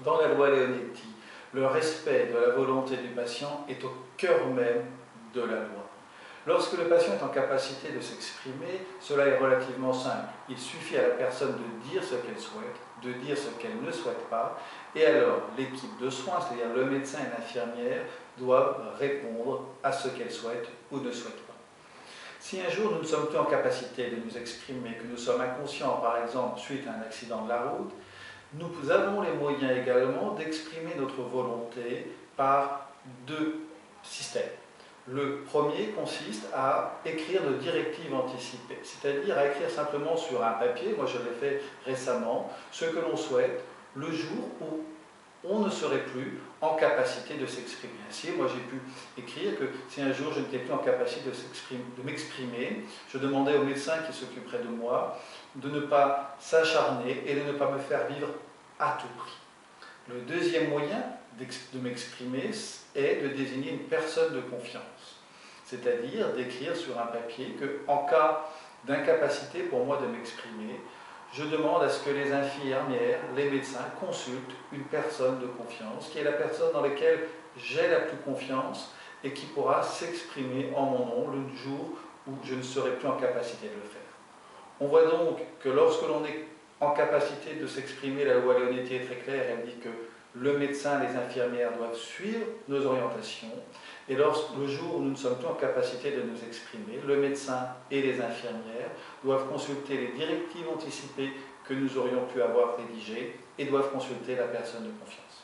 Dans la loi Leonetti, le respect de la volonté du patient est au cœur même de la loi. Lorsque le patient est en capacité de s'exprimer, cela est relativement simple. Il suffit à la personne de dire ce qu'elle souhaite, de dire ce qu'elle ne souhaite pas, et alors l'équipe de soins, c'est-à-dire le médecin et l'infirmière, doivent répondre à ce qu'elle souhaite ou ne souhaite pas. Si un jour nous ne sommes plus en capacité de nous exprimer, que nous sommes inconscients, par exemple, suite à un accident de la route, nous avons les moyens également d'exprimer notre volonté par deux systèmes. Le premier consiste à écrire nos directives anticipées, c'est-à-dire à écrire simplement sur un papier, moi je l'ai fait récemment, ce que l'on souhaite le jour où on ne serait plus en capacité de s'exprimer. Ainsi, moi j'ai pu écrire que si un jour je n'étais plus en capacité de m'exprimer, je demandais au médecin qui s'occuperait de moi de ne pas s'acharner et de ne pas me faire vivre à tout prix. Le deuxième moyen de m'exprimer est de désigner une personne de confiance, c'est-à-dire d'écrire sur un papier que, en cas d'incapacité pour moi de m'exprimer, je demande à ce que les infirmières, les médecins consultent une personne de confiance, qui est la personne dans laquelle j'ai la plus confiance et qui pourra s'exprimer en mon nom le jour où je ne serai plus en capacité de le faire. On voit donc que lorsque l'on est en capacité de s'exprimer, la loi Leonetti est très claire, elle dit que le médecin et les infirmières doivent suivre nos orientations, et lorsque le jour où nous ne sommes plus en capacité de nous exprimer, le médecin et les infirmières doivent consulter les directives anticipées que nous aurions pu avoir rédigées et doivent consulter la personne de confiance.